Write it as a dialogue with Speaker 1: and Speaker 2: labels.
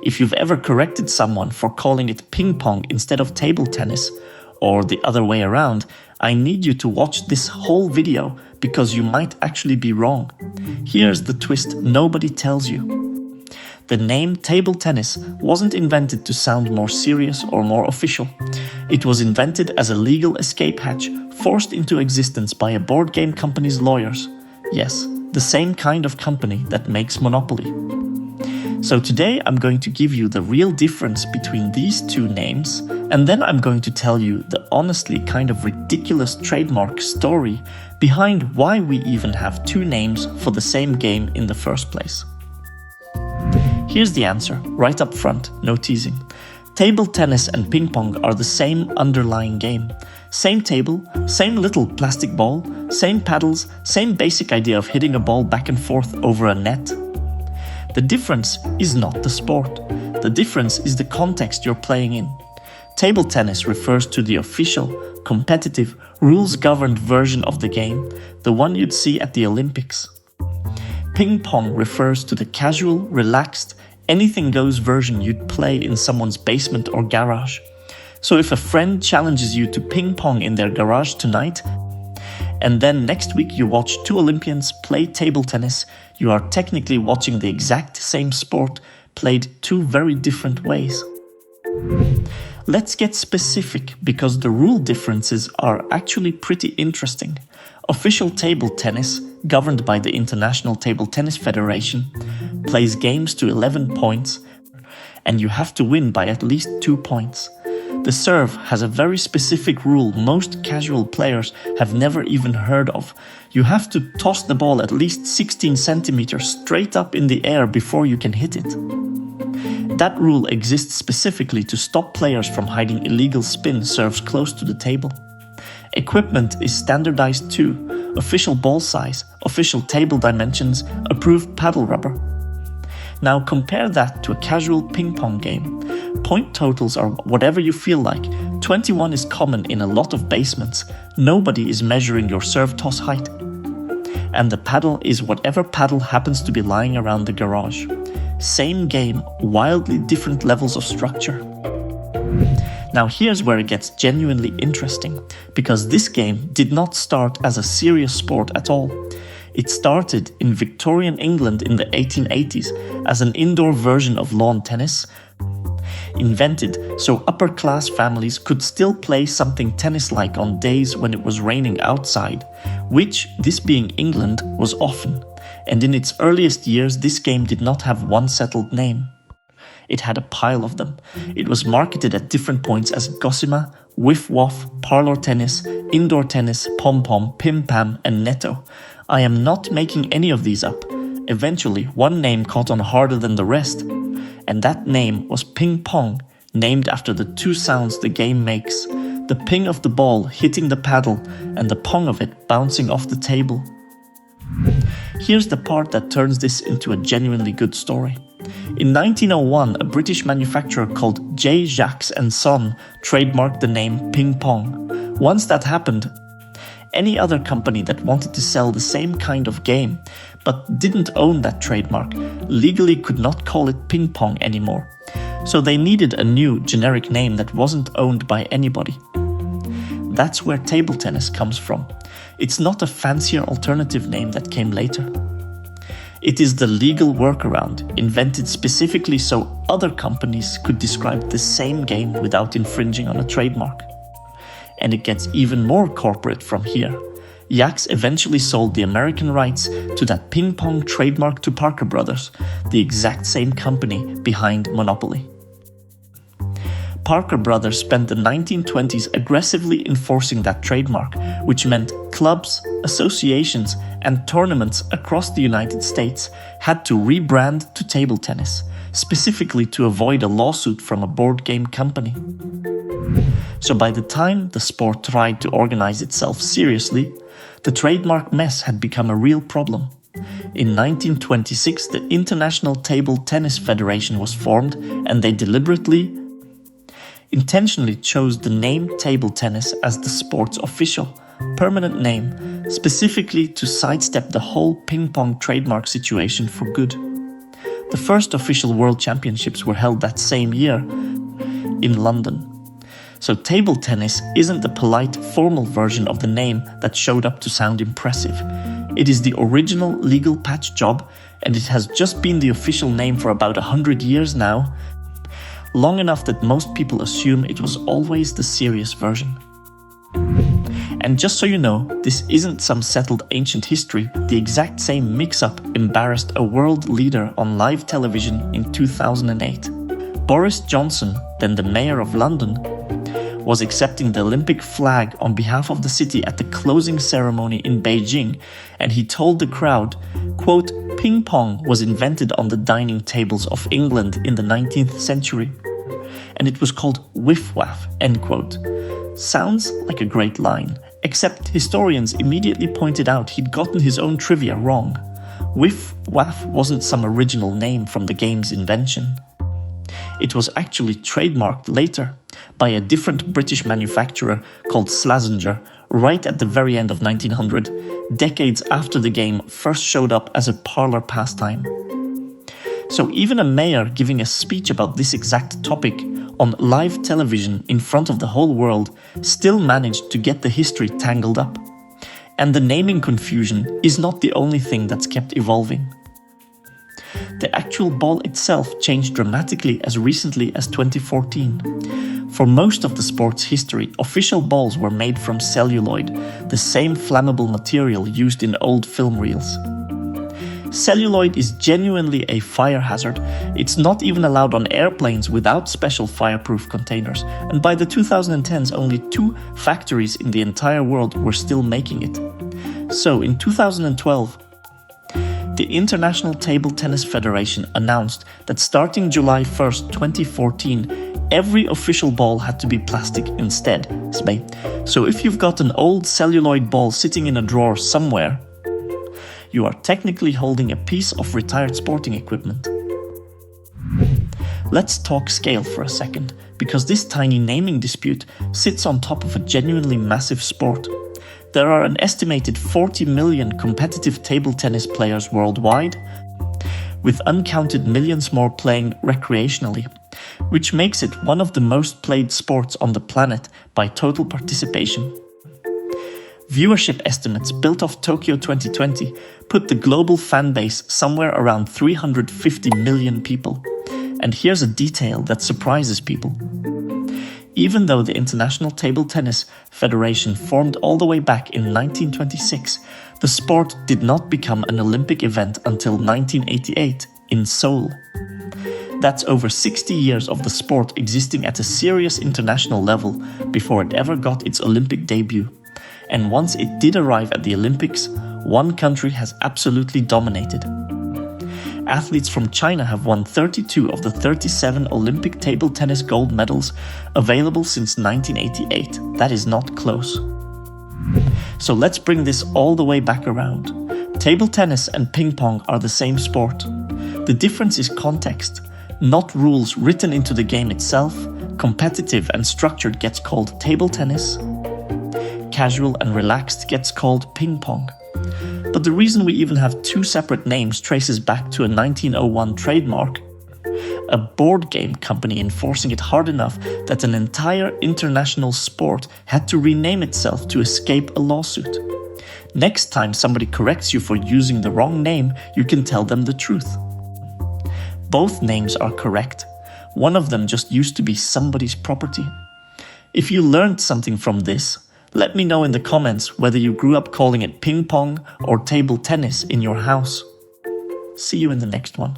Speaker 1: If you've ever corrected someone for calling it ping pong instead of table tennis, or the other way around, I need you to watch this whole video because you might actually be wrong. Here's the twist nobody tells you. The name table tennis wasn't invented to sound more serious or more official. It was invented as a legal escape hatch forced into existence by a board game company's lawyers. Yes, the same kind of company that makes Monopoly. So today I'm going to give you the real difference between these two names, and then I'm going to tell you the honestly kind of ridiculous trademark story behind why we even have two names for the same game in the first place. Here's the answer, right up front, no teasing. Table tennis and ping pong are the same underlying game. Same table, same little plastic ball, same paddles, same basic idea of hitting a ball back and forth over a net. The difference is not the sport. The difference is the context you're playing in. Table tennis refers to the official, competitive, rules-governed version of the game, the one you'd see at the Olympics. Ping pong refers to the casual, relaxed, anything-goes version you'd play in someone's basement or garage. So if a friend challenges you to ping pong in their garage tonight, and then next week you watch two Olympians play table tennis, you are technically watching the exact same sport played two very different ways. Let's get specific because the rule differences are actually pretty interesting. Official table tennis, governed by the International Table Tennis Federation, plays games to 11 points, and you have to win by at least 2 points. The serve has a very specific rule most casual players have never even heard of. You have to toss the ball at least 16 centimeters straight up in the air before you can hit it. That rule exists specifically to stop players from hiding illegal spin serves close to the table. Equipment is standardized too: official ball size, official table dimensions, approved paddle rubber. Now compare that to a casual ping pong game. Point totals are whatever you feel like. 21 is common in a lot of basements. Nobody is measuring your serve toss height. And the paddle is whatever paddle happens to be lying around the garage. Same game, wildly different levels of structure. Now here's where it gets genuinely interesting, because this game did not start as a serious sport at all. It started in Victorian England in the 1880s as an indoor version of lawn tennis, invented so upper-class families could still play something tennis-like on days when it was raining outside, which, this being England, was often. And in its earliest years, this game did not have one settled name. It had a pile of them. It was marketed at different points as Gossamer, Whiff Waff, Parlour Tennis, Indoor Tennis, Pom Pom, Pim Pam, and Netto. I am not making any of these up. Eventually, one name caught on harder than the rest, and that name was Ping Pong, named after the two sounds the game makes: the ping of the ball hitting the paddle and the pong of it bouncing off the table. Here's the part that turns this into a genuinely good story. In 1901, a British manufacturer called J. Jacques & Son trademarked the name Ping Pong. Once that happened, any other company that wanted to sell the same kind of game but didn't own that trademark legally could not call it ping pong anymore. So they needed a new generic name that wasn't owned by anybody. That's where table tennis comes from. It's not a fancier alternative name that came later. It is the legal workaround invented specifically so other companies could describe the same game without infringing on a trademark. And it gets even more corporate from here. Jacques eventually sold the American rights to that ping pong trademark to Parker Brothers, the exact same company behind Monopoly. Parker Brothers spent the 1920s aggressively enforcing that trademark, which meant clubs, associations, and tournaments across the United States had to rebrand to table tennis, specifically to avoid a lawsuit from a board game company. So by the time the sport tried to organize itself seriously, the trademark mess had become a real problem. In 1926, the International Table Tennis Federation was formed, and they intentionally chose the name table tennis as the sport's official, permanent name, specifically to sidestep the whole ping pong trademark situation for good. The first official World Championships were held that same year in London. So table tennis isn't the polite, formal version of the name that showed up to sound impressive. It is the original legal patch job, and it has just been the official name for about 100 years now, long enough that most people assume it was always the serious version. And just so you know, this isn't some settled ancient history. The exact same mix-up embarrassed a world leader on live television in 2008. Boris Johnson, then the mayor of London, was accepting the Olympic flag on behalf of the city at the closing ceremony in Beijing, and he told the crowd, quote, "Ping pong was invented on the dining tables of England in the 19th century, and it was called whiff-waff," end quote. Sounds like a great line, except historians immediately pointed out he'd gotten his own trivia wrong. Whiff-waff wasn't some original name from the game's invention. It was actually trademarked later by a different British manufacturer called Slazenger right at the very end of 1900, decades after the game first showed up as a parlour pastime. So even a mayor giving a speech about this exact topic on live television in front of the whole world still managed to get the history tangled up. And the naming confusion is not the only thing that's kept evolving. The actual ball itself changed dramatically as recently as 2014. For most of the sport's history, official balls were made from celluloid, the same flammable material used in old film reels. Celluloid is genuinely a fire hazard. It's not even allowed on airplanes without special fireproof containers, and by the 2010s only 2 factories in the entire world were still making it. So in 2012, the International Table Tennis Federation announced that starting July 1st, 2014, every official ball had to be plastic instead. So if you've got an old celluloid ball sitting in a drawer somewhere, you are technically holding a piece of retired sporting equipment. Let's talk scale for a second, because this tiny naming dispute sits on top of a genuinely massive sport. There are an estimated 40 million competitive table tennis players worldwide, with uncounted millions more playing recreationally, which makes it one of the most played sports on the planet by total participation. Viewership estimates built off Tokyo 2020 put the global fan base somewhere around 350 million people. And here's a detail that surprises people. Even though the International Table Tennis Federation formed all the way back in 1926, the sport did not become an Olympic event until 1988 in Seoul. That's over 60 years of the sport existing at a serious international level before it ever got its Olympic debut. And once it did arrive at the Olympics, one country has absolutely dominated. Athletes from China have won 32 of the 37 Olympic table tennis gold medals available since 1988. That is not close. So let's bring this all the way back around. Table tennis and ping pong are the same sport. The difference is context, not rules written into the game itself. Competitive and structured gets called table tennis. Casual and relaxed gets called ping pong. But the reason we even have 2 separate names traces back to a 1901 trademark, a board game company enforcing it hard enough that an entire international sport had to rename itself to escape a lawsuit. Next time somebody corrects you for using the wrong name, you can tell them the truth. Both names are correct. One of them just used to be somebody's property. If you learned something from this, let me know in the comments whether you grew up calling it ping pong or table tennis in your house. See you in the next one.